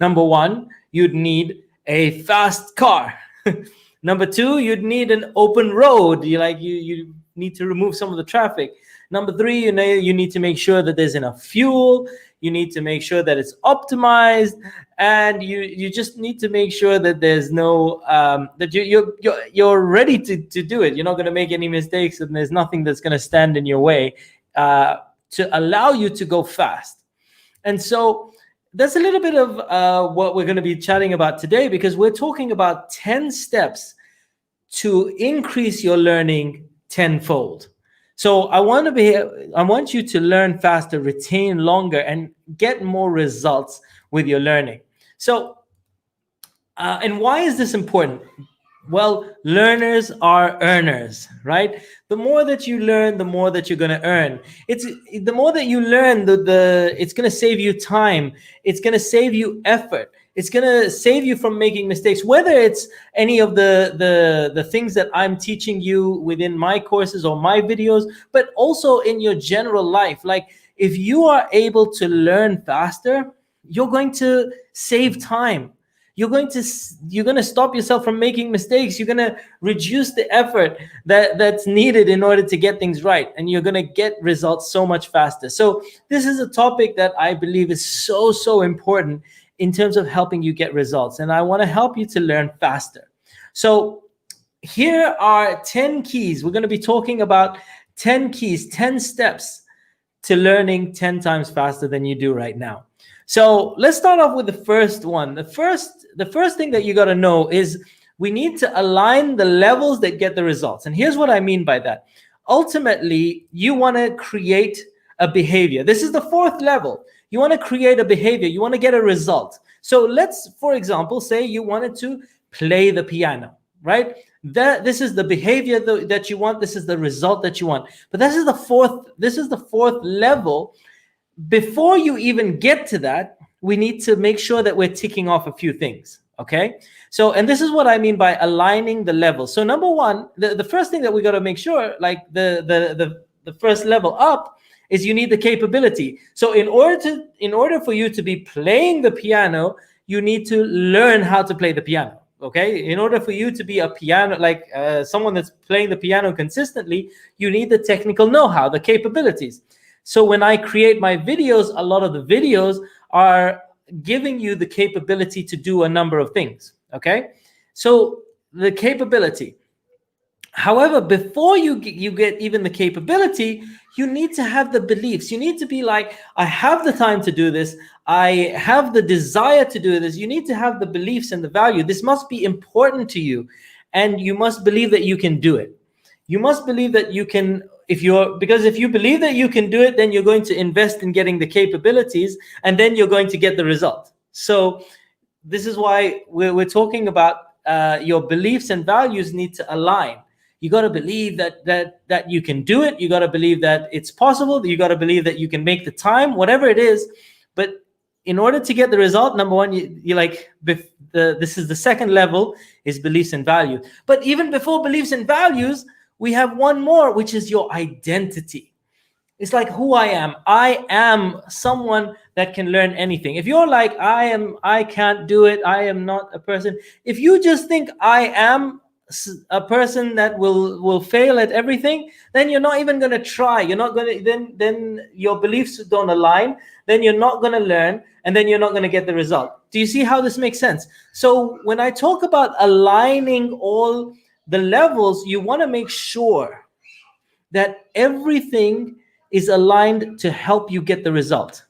Number one, you'd need a fast car. Number two, you'd need an open road. You need to remove some of the traffic. Number three, you need to make sure that there's enough fuel. You need to make sure that it's optimized, and you just need to make sure that there's no that you're ready to do it. You're not going to make any mistakes, and there's nothing that's going to stand in your way to allow you to go fast. And so that's a little bit of what we're going to be chatting about today, because we're talking about 10 steps to increase your learning tenfold. So I want you to learn faster, retain longer, and get more results with your learning. So, and why is this important? Well, learners are earners, right? The more that you learn, the more that you're going to earn. It's the more that you learn, it's going to save you time. It's going to save you effort. It's going to save you from making mistakes, whether it's any of the things that I'm teaching you within my courses or my videos, but also in your general life. Like, if you are able to learn faster, you're going to save time. You're going to stop yourself from making mistakes. You're going to reduce the effort that's needed in order to get things right, and you're going to get results so much faster. So this is a topic that I believe is so important in terms of helping you get results, and I want to help you to learn faster. So here are 10 keys. We're going to be talking about 10 keys, 10 steps to learning 10 times faster than you do right now. So let's start off with the first one. The first thing that you got to know is we need to align the levels that get the results. And here's what I mean by that. Ultimately, you want to create a behavior. This is the fourth level. You want to create a behavior. You want to get a result. So let's, for example, say you wanted to play the piano, right? This is the behavior that you want. This is the result that you want. But this is the fourth level. Before you even get to that, we need to make sure that we're ticking off a few things. Okay. So, and this is what I mean by aligning the levels. So number one, the first thing that we got to make sure, like the first level up, is you need the capability. So in order for you to be playing the piano, you need to learn how to play the piano. Okay. In order for you to be a piano, like someone that's playing the piano consistently, you need the technical know-how, the capabilities. So when I create my videos, a lot of the videos are giving you the capability to do a number of things. Okay. So the capability. However, before you get even the capability, you need to have the beliefs. You need to be like, I have the time to do this. I have the desire to do this. You need to have the beliefs and the value. This must be important to you. And you must believe that you can do it. You must believe that you can, because if you believe that you can do it, then you're going to invest in getting the capabilities, and then you're going to get the result. So this is why we're talking about your beliefs and values need to align. You got to believe that you can do it. You got to believe that it's possible. You got to believe that you can make the time, whatever it is. But in order to get the result, number one, this is the second level, is beliefs and value. But even before beliefs and values, we have one more, which is your identity. It's like who I am. I am someone that can learn anything. If you're like, I can't do it, I am not a person. If you just think I am a person that will fail at everything, then you're not even going to try. You're not going to, then your beliefs don't align. Then you're not going to learn, and then you're not going to get the result. Do you see how this makes sense? So when I talk about aligning all the levels, you want to make sure that everything is aligned to help you get the result.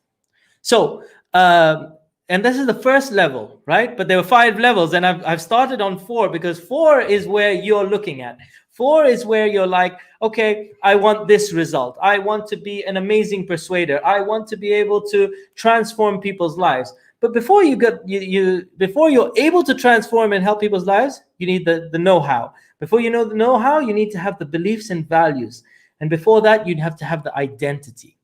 So, and this is the first level, right? But there were 5 levels, and I've started on 4, because 4 is where you're looking at. 4 is where you're like, okay, I want this result. I want to be an amazing persuader. I want to be able to transform people's lives. But before before you're able to transform and help people's lives, you need the know-how. Before you know the know-how, you need to have the beliefs and values. And before that, you'd have to have the identity.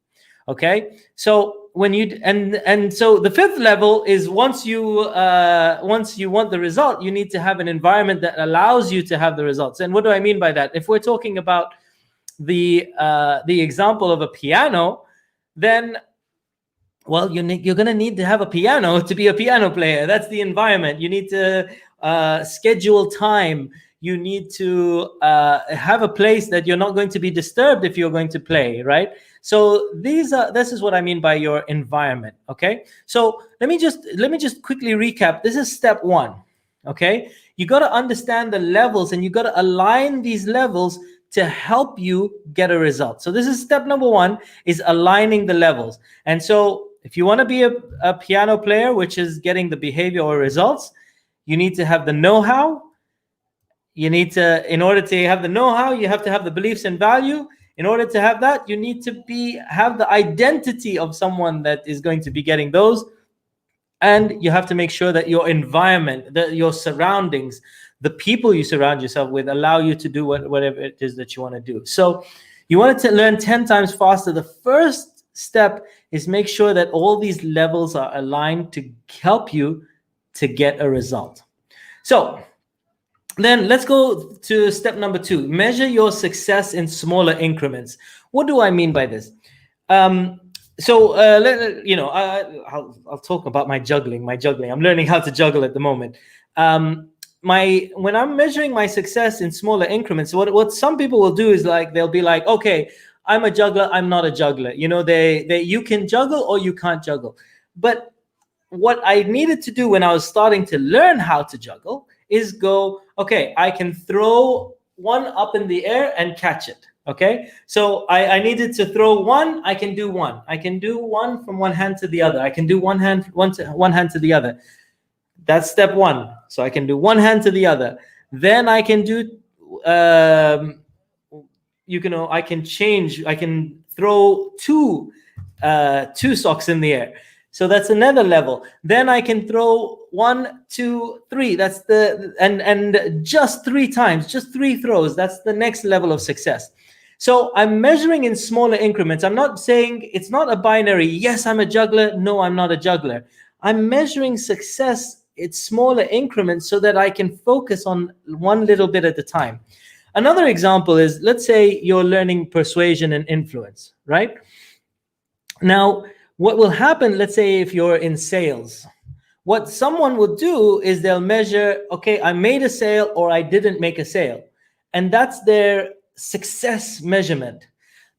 Okay? So when you and so the fifth level is once you want the result, you need to have an environment that allows you to have the results. And what do I mean by that? If we're talking about the example of a piano, then well, you're going to need to have a piano to be a piano player. That's the environment. You need to schedule time. You need to have a place that you're not going to be disturbed if you're going to play, right? So this is what I mean by your environment. Okay. So let me just quickly recap. This is step one. Okay. You got to understand the levels, and you got to align these levels to help you get a result. So this is step number one, is aligning the levels. And so if you want to be a piano player, which is getting the behavior or results, you need to have the know-how. You need to, in order to have the know-how, you have to have the beliefs and value. In order to have that, you need to have the identity of someone that is going to be getting those. And you have to make sure that your environment, your surroundings, the people you surround yourself with allow you to do whatever it is that you want to do. So you want to learn 10 times faster. The first step is make sure that all these levels are aligned to help you to get a result. So then let's go to step number two. Measure your success in smaller increments. What do I mean by this? I'll talk about my juggling. I'm learning how to juggle at the moment. When I'm measuring my success in smaller increments, what some people will do is they'll be like, okay, I'm a juggler, I'm not a juggler. You can juggle or you can't juggle. But what I needed to do when I was starting to learn how to juggle is go, okay, I can throw one up in the air and catch it. Okay, so I needed to throw one. I can do one. I can do one from one hand to the other. I can do one hand to the other. That's step one. So I can do one hand to the other. Then I can do, I can change. I can throw two socks in the air. So that's another level. Then I can throw 1, 2, 3. That's and just 3 times, just 3 throws. That's the next level of success. So I'm measuring in smaller increments. I'm not saying, it's not a binary. Yes, I'm a juggler. No, I'm not a juggler. I'm measuring success in smaller increments so that I can focus on one little bit at a time. Another example is, let's say you're learning persuasion and influence, right? Now, what will happen, let's say if you're in sales, what someone will do is they'll measure, okay, I made a sale or I didn't make a sale. And that's their success measurement.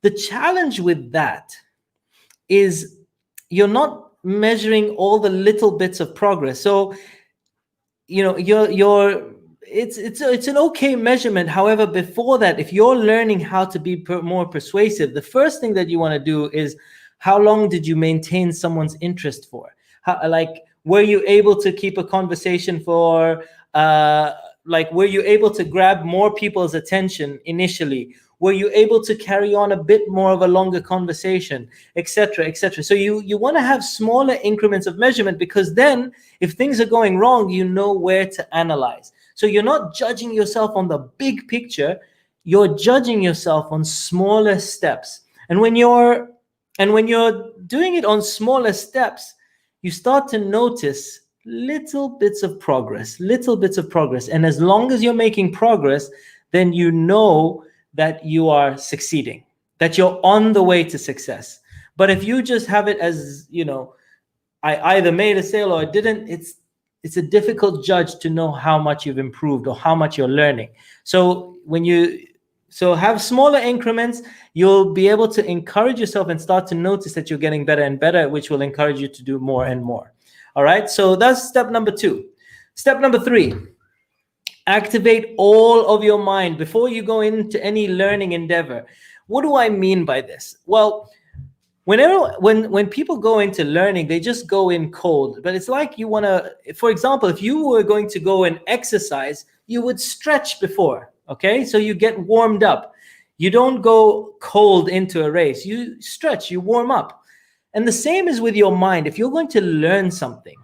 The challenge with that is you're not measuring all the little bits of progress. So, it's an okay measurement. However, before that, if you're learning how to be more persuasive, the first thing that you want to do is, how long did you maintain someone's interest for? Were you able to keep a conversation for, were you able to grab more people's attention initially? Were you able to carry on a bit more of a longer conversation, etc., etc.? So you want to have smaller increments of measurement, because then if things are going wrong, you know where to analyze. So you're not judging yourself on the big picture, you're judging yourself on smaller steps. And when you're doing it on smaller steps, you start to notice little bits of progress. And as long as you're making progress, then you know that you are succeeding, that you're on the way to success. But if you just have it as, I either made a sale or I didn't, it's a difficult judge to know how much you've improved or how much you're learning. So have smaller increments, you'll be able to encourage yourself and start to notice that you're getting better and better, which will encourage you to do more and more. All right, so that's step number 2. Step number 3, activate all of your mind before you go into any learning endeavor. What do I mean by this? Well, when people go into learning, they just go in cold. But it's like you want to, for example, if you were going to go and exercise, you would stretch before, okay? So you get warmed up. You don't go cold into a race. You stretch, you warm up. And the same is with your mind. If you're going to learn something,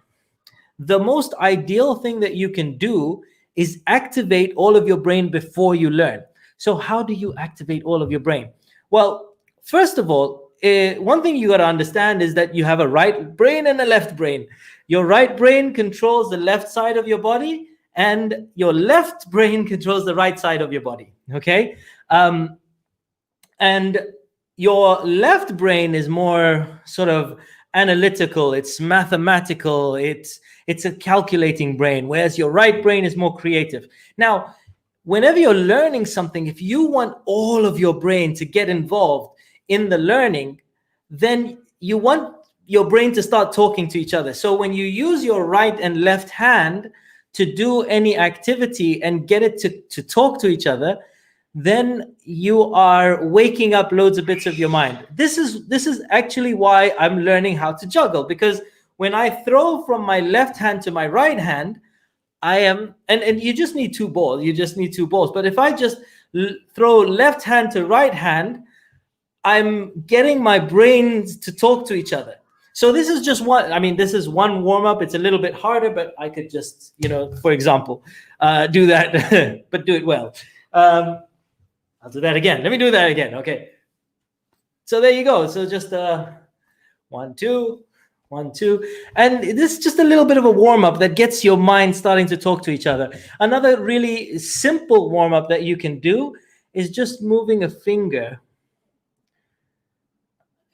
the most ideal thing that you can do is activate all of your brain before you learn. So how do you activate all of your brain? Well, first of all, one thing you got to understand is that you have a right brain and a left brain. Your right brain controls the left side of your body, and your left brain controls the right side of your body. Okay. And your left brain is more sort of analytical, it's mathematical, it's a calculating brain, whereas your right brain is more creative. Now, whenever you're learning something, if you want all of your brain to get involved in the learning, then you want your brain to start talking to each other. So when you use your right and left hand to do any activity and get it to talk to each other, then you are waking up loads of bits of your mind. This is actually why I'm learning how to juggle, because when I throw from my left hand to my right hand, I am, and you just need two balls. You just need two balls. But if I just throw left hand to right hand, I'm getting my brains to talk to each other. So this is just one, I mean, this is one warm up. It's a little bit harder, but I could just, for example, do that, but do it well. I'll do that again. Let me do that again. Okay. So there you go. So just 1, 2, 1, 2. And this is just a little bit of a warm up that gets your mind starting to talk to each other. Another really simple warm up that you can do is just moving a finger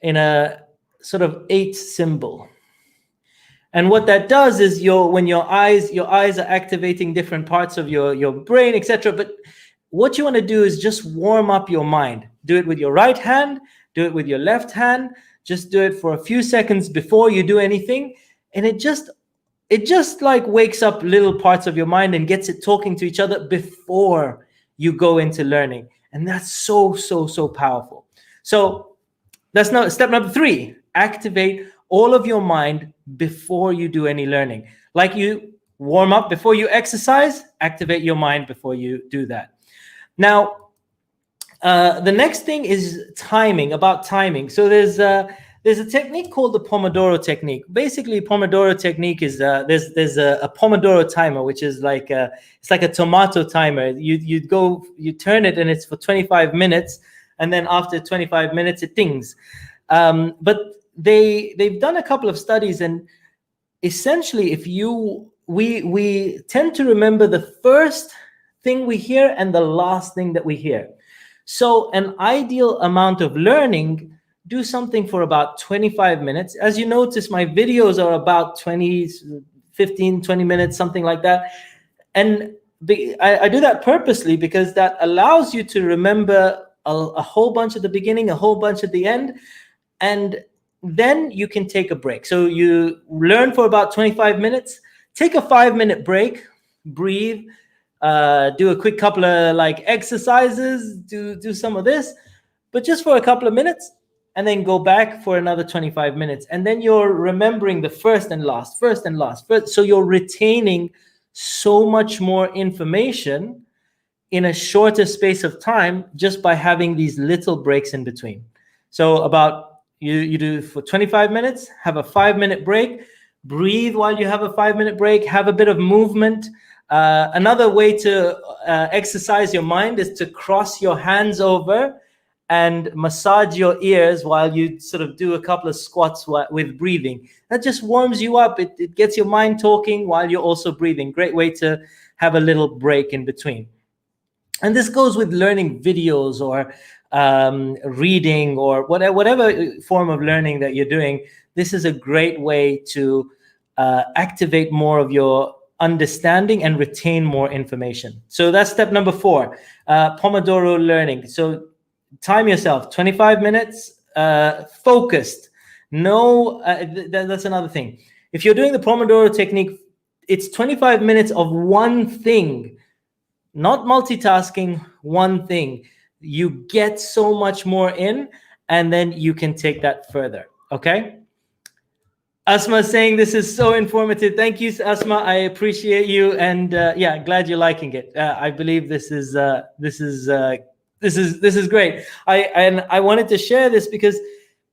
in a sort of 8 symbol. And what that does is when your eyes are activating different parts of your brain, etc. But what you want to do is just warm up your mind. Do it with your right hand, do it with your left hand, just do it for a few seconds before you do anything. And it just like wakes up little parts of your mind and gets it talking to each other before you go into learning. And that's so, so, so powerful. So that's now step number 3. Activate all of your mind before you do any learning. Like you warm up before you exercise, activate your mind before you do that. Now, the next thing is timing, about timing. So there's a technique called the Pomodoro technique. Basically, Pomodoro technique is there's a Pomodoro timer, which is like it's like a tomato timer. You turn it and it's for 25 minutes, and then after 25 minutes it dings. But they've done a couple of studies, and essentially, we tend to remember the first thing we hear and the last thing that we hear. So an ideal amount of learning, do something for about 25 minutes. As you notice, my videos are about 15, 20 minutes, something like that. And I do that purposely because that allows you to remember a whole bunch at the beginning, a whole bunch at the end, and then you can take a break. So you learn for about 25 minutes, take a 5-minute break, breathe, do a quick couple of exercises, do some of this, but just for a couple of minutes, and then go back for another 25 minutes. And then you're remembering the first and last. So you're retaining so much more information in a shorter space of time just by having these little breaks in between. So about you do for 25 minutes, have a 5-minute break, breathe while you have a 5-minute break, have a bit of movement. Another way to exercise your mind is to cross your hands over and massage your ears while you sort of do a couple of squats with breathing. That just warms you up. It gets your mind talking while you're also breathing. Great way to have a little break in between. And this goes with learning videos or reading or whatever form of learning that you're doing. This is a great way to activate more of your understanding and retain more information. So that's step number 4, Pomodoro learning. So time yourself, 25 minutes, focused. That's another thing. If you're doing the Pomodoro technique, it's 25 minutes of one thing, not multitasking, one thing. You get so much more in, and then you can take that further. Okay? Asma is saying this is so informative. Thank you, Asma. I appreciate you, and yeah, glad you're liking it. I believe this is great. I wanted to share this because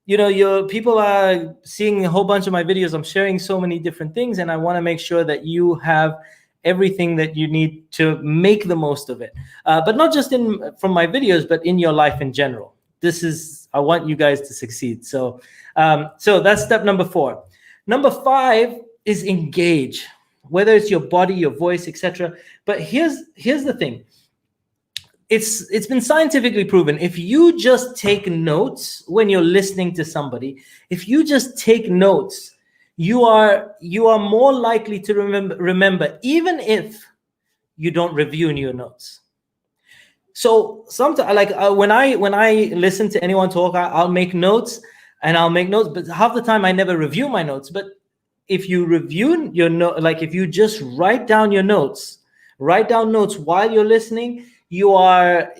your people are seeing a whole bunch of my videos. I'm sharing so many different things, and I want to make sure that you have everything that you need to make the most of it. But not just from my videos, but in your life in general. This is I want you guys to succeed. So that's step number 4. Number 5 is engage, whether it's your body, your voice, etc. But here's the thing. It's been scientifically proven, if you just take notes when you're listening to somebody, if you just take notes, you are more likely to remember, even if you don't review in your notes. So sometimes, like when I listen to anyone talk, I'll make notes, but half the time I never review my notes. But if you review your note, like if you just write down notes while you're listening, you are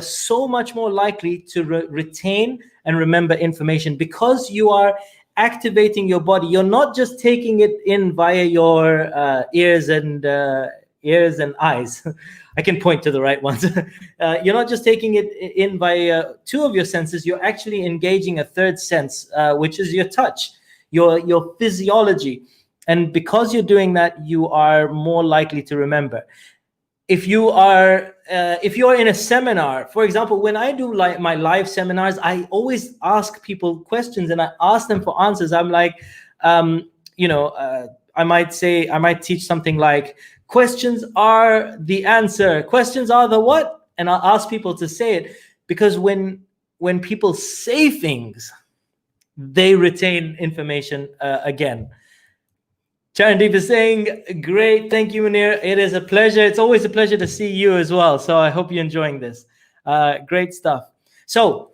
so much more likely to retain and remember information, because you are activating your body. You're not just taking it in via your ears and eyes. I can point to the right ones. You're not just taking it in by 2 of your senses. You're actually engaging a third sense, which is your touch, your physiology. And because you're doing that, you are more likely to remember. If you're in a seminar, for example, when I do like my live seminars, I always ask people questions and I ask them for answers. I'm like, I might teach something like, questions are the answer, questions are the what, and I'll ask people to say it, because when people say things, they retain information again. Charandeep is saying, great, thank you, Munir. It is a pleasure. It's always a pleasure to see you as well. So I hope you're enjoying this. Great stuff. So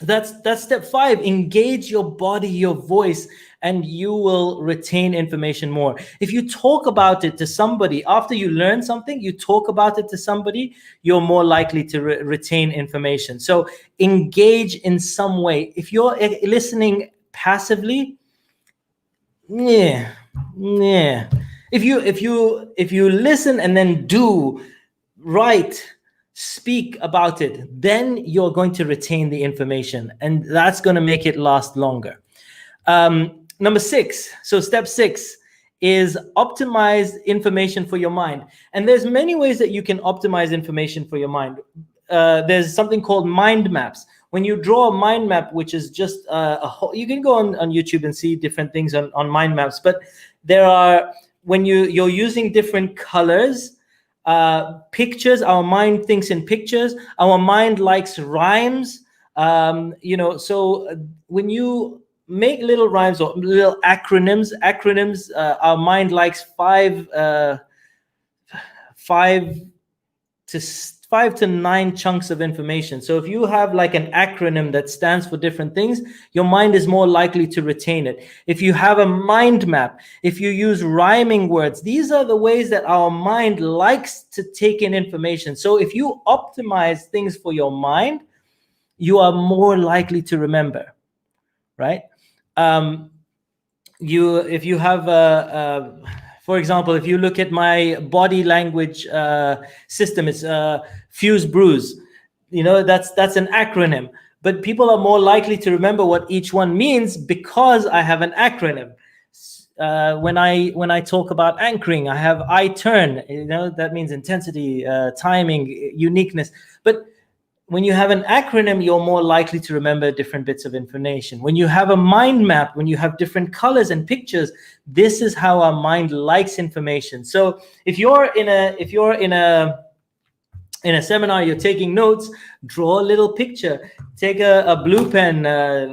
that's step 5. Engage your body, your voice, and you will retain information more. If you talk about it to somebody after you learn something, you talk about it to somebody, you're more likely to retain information. So engage in some way. If you're listening passively, if you listen and then do, write, speak about it, then you're going to retain the information, and that's going to make it last longer. Number 6, so step 6 is optimize information for your mind. And there's many ways that you can optimize information for your mind. There's something called mind maps. When you draw a mind map, which is just a whole, you can go on YouTube and see different things on mind maps, but there are, when you're using different colors, pictures, our mind thinks in pictures, our mind likes rhymes, so when you make little rhymes or little acronyms, our mind likes 5 to 9 chunks of information. So if you have like an acronym that stands for different things, your mind is more likely to retain it. If you have a mind map, if you use rhyming words, these are the ways that our mind likes to take in information. So if you optimize things for your mind, you are more likely to remember, right? If you have for example, if you look at my body language system, it's fuse bruise. That's an acronym. But people are more likely to remember what each one means because I have an acronym. When I talk about anchoring, I have I turn. That means intensity, timing, uniqueness. But when you have an acronym, you're more likely to remember different bits of information. When you have a mind map, when you have different colors and pictures, this is how our mind likes information. So if you're in a seminar, you're taking notes, draw a little picture, take a blue pen,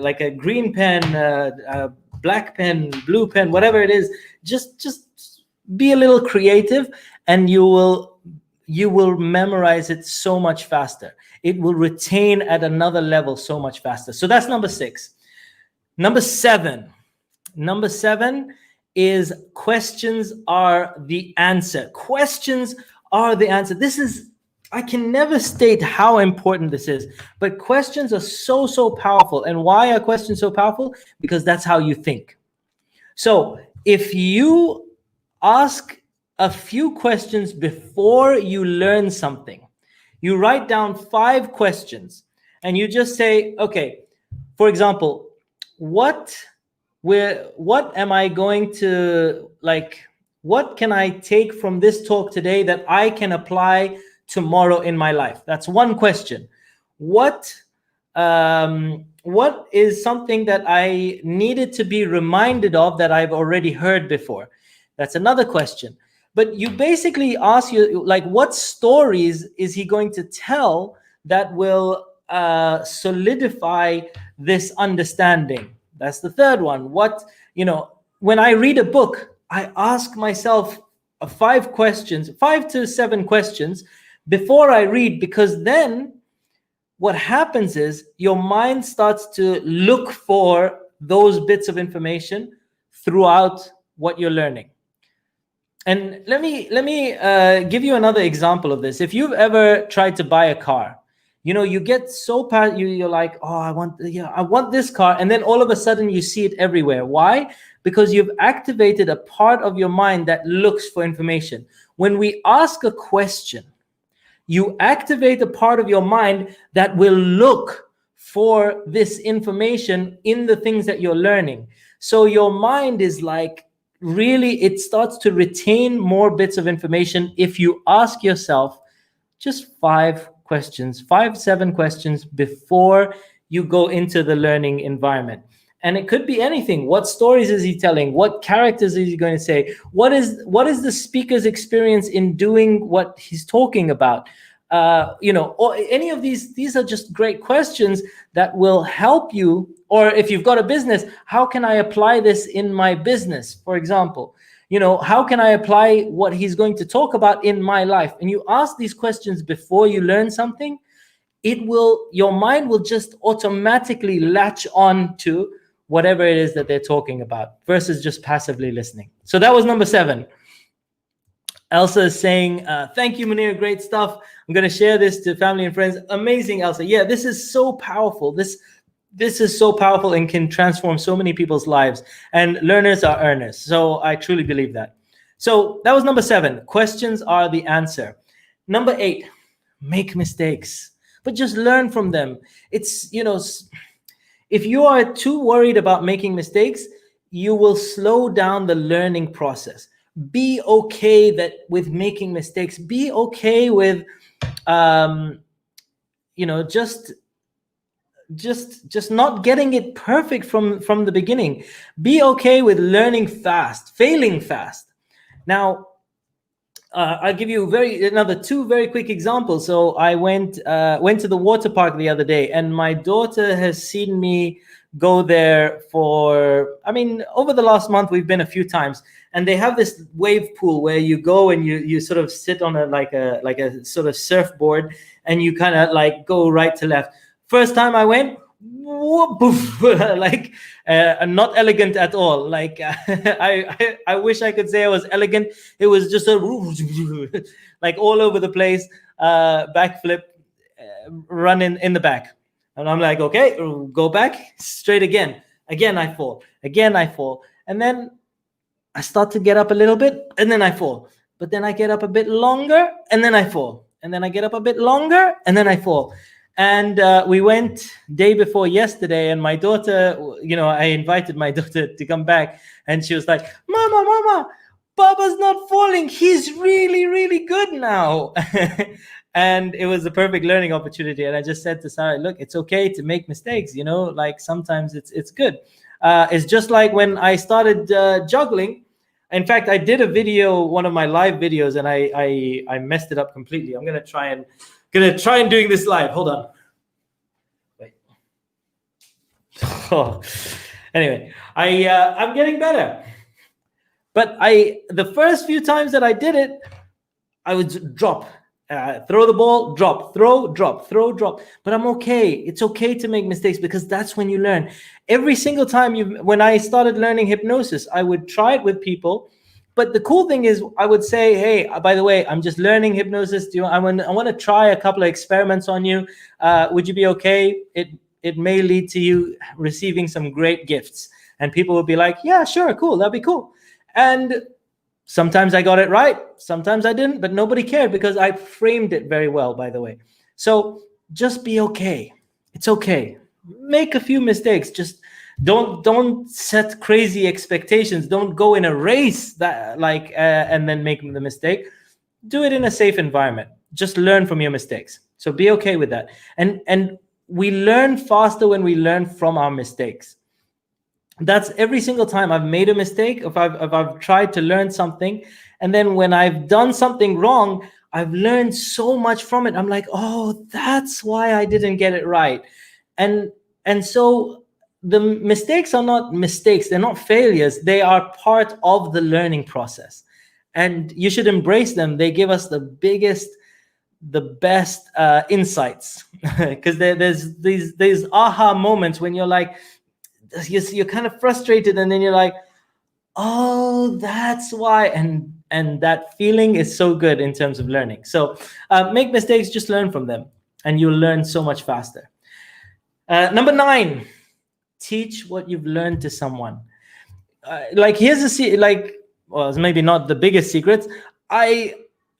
like a green pen, a black pen, blue pen, whatever it is, just be a little creative, and you will memorize it so much faster. It will retain at another level so much faster. So that's number 6. Number 7 is questions are the answer. Questions are the answer. This is, I can never state how important this is, but questions are so powerful. And why are questions so powerful? Because that's how you think. So if you ask a few questions before you learn something, you write down 5 questions and you just say, okay, for example, what am I going to, like, what can I take from this talk today that I can apply tomorrow in my life? That's one question. What what is something that I needed to be reminded of that I've already heard before? That's another question. But you basically ask you, like, what stories is he going to tell that will solidify this understanding? That's the third one. What, when I read a book, I ask myself 5 questions, 5 to 7 questions before I read, because then what happens is your mind starts to look for those bits of information throughout what you're learning. And let me give you another example of this. If you've ever tried to buy a car, you get so you're like, oh, I want this car, and then all of a sudden you see it everywhere. Why? Because you've activated a part of your mind that looks for information. When we ask a question, you activate a part of your mind that will look for this information in the things that you're learning. So your mind is like, really, it starts to retain more bits of information if you ask yourself just 5 questions, 7 questions before you go into the learning environment. And it could be anything. What stories is he telling? What characters is he going to say? What is the speaker's experience in doing what he's talking about? Or any of these are just great questions that will help you. Or if you've got a business, how can I apply this in my business? For example, how can I apply what he's going to talk about in my life? And you ask these questions before you learn something, your mind will just automatically latch on to whatever it is that they're talking about versus just passively listening. So that was number 7. Elsa is saying, thank you, Munir, great stuff. I'm going to share this to family and friends. Amazing, Elsa. Yeah, this is so powerful. This is so powerful and can transform so many people's lives. And learners are earners. So I truly believe that. So that was number 7. Questions are the answer. Number 8, make mistakes, but just learn from them. It's, if you are too worried about making mistakes, you will slow down the learning process. Be okay with making mistakes. Be okay with, just not getting it perfect from the beginning. Be okay with learning fast, failing fast. Now, I'll give you another 2 very quick examples. So I went to the water park the other day, and my daughter has seen me go there over the last month, we've been a few times, and they have this wave pool where you go and you sort of sit on a sort of surfboard, and you kind of like go right to left. First time I went, whoop, poof, not elegant at all. Like I wish I could say I was elegant. It was just like all over the place, backflip, run in the back. And I'm like, okay, go back, straight again. Again, I fall. And then I start to get up a little bit, and then I fall. But then I get up a bit longer, and then I fall. And then I get up a bit longer, and then I fall. And we went day before yesterday, and my daughter, I invited my daughter to come back, and she was like, Mama, Baba's not falling. He's really, really good now. And it was a perfect learning opportunity. And I just said to Sarah, look, it's okay to make mistakes, like sometimes it's good. It's just like when I started juggling. In fact, I did a video, one of my live videos, and I messed it up completely. I'm gonna try and doing this live. Hold on. Wait. Oh. Anyway, I'm getting better. But the first few times that I did it, I would drop. Throw the ball, drop, throw, drop, throw, drop. But I'm okay. It's okay to make mistakes, because that's when you learn. Every single time when I started learning hypnosis, I would try it with people. But the cool thing is, I would say, hey, by the way, I'm just learning hypnosis. I want to try a couple of experiments on you. Would you be okay? It may lead to you receiving some great gifts. And people will be like, yeah, sure, cool, that'd be cool. And sometimes I got it right, sometimes I didn't, but nobody cared because I framed it very well, by the way. So just be okay. It's okay. Make a few mistakes. Just don't set crazy expectations. Don't go in a race that and then make the mistake. Do it in a safe environment. Just learn from your mistakes. So be okay with that. And we learn faster when we learn from our mistakes. That's every single time I've made a mistake, if I've tried to learn something, and then when I've done something wrong, I've learned so much from it. I'm like, oh, that's why I didn't get it right. And so the mistakes are not mistakes, they're not failures, they are part of the learning process. And you should embrace them. They give us the best insights, because there's these aha moments when you're like, you're kind of frustrated, and then you're like, oh, that's why. And that feeling is so good in terms of learning. So make mistakes, just learn from them, and you'll learn so much faster. Number 9, teach what you've learned to someone. Like, here's well, it's maybe not the biggest secret.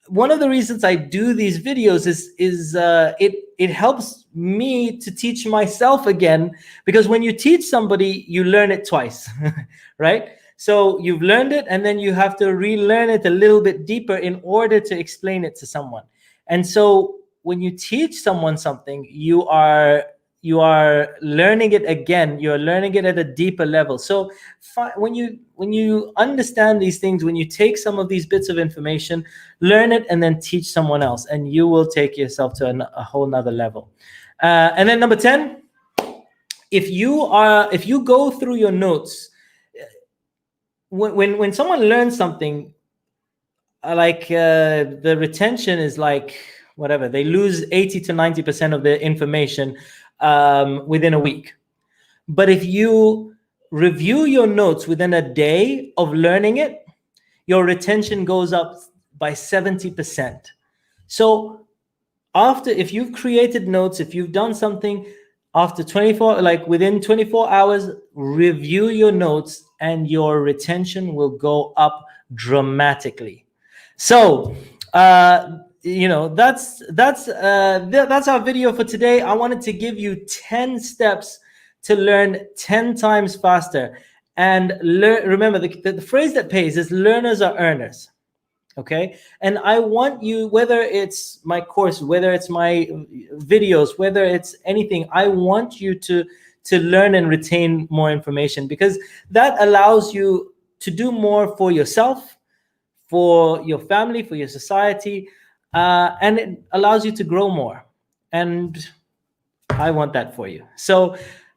One of the reasons I do these videos is it helps me to teach myself again, because when you teach somebody, you learn it twice, right? So you've learned it, and then you have to relearn it a little bit deeper in order to explain it to someone. And so when you teach someone something, you are learning it again. You're learning it at a deeper level. So when you understand these things, when you take some of these bits of information, learn it, and then teach someone else, and you will take yourself to a whole nother level. And then number 10, if you go through your notes, when someone learns something, the retention is like, whatever, they lose 80 to 90% of their information within a week. But if you review your notes within a day of learning it, your retention goes up by 70%. So if you've created notes, if you've done something, after within 24 hours, review your notes, and your retention will go up dramatically. So that's our video for today. I wanted to give you 10 steps to learn 10 times faster. And remember, the phrase that pays is learners are earners. Okay, and I want you, whether it's my course, whether it's my videos, whether it's anything, I want you to learn and retain more information, because that allows you to do more for yourself, for your family, for your society, and it allows you to grow more. And I want that for you. So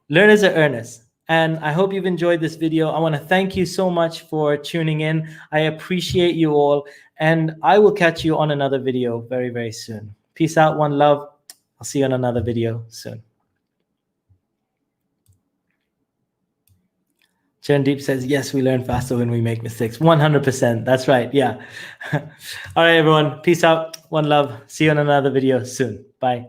learners are earners. And I hope you've enjoyed this video. I want to thank you so much for tuning in. I appreciate you all. And I will catch you on another video very, very soon. Peace out. One love. I'll see you on another video soon. Deep says, yes, we learn faster when we make mistakes. 100%. That's right. Yeah. All right, everyone. Peace out. One love. See you on another video soon. Bye.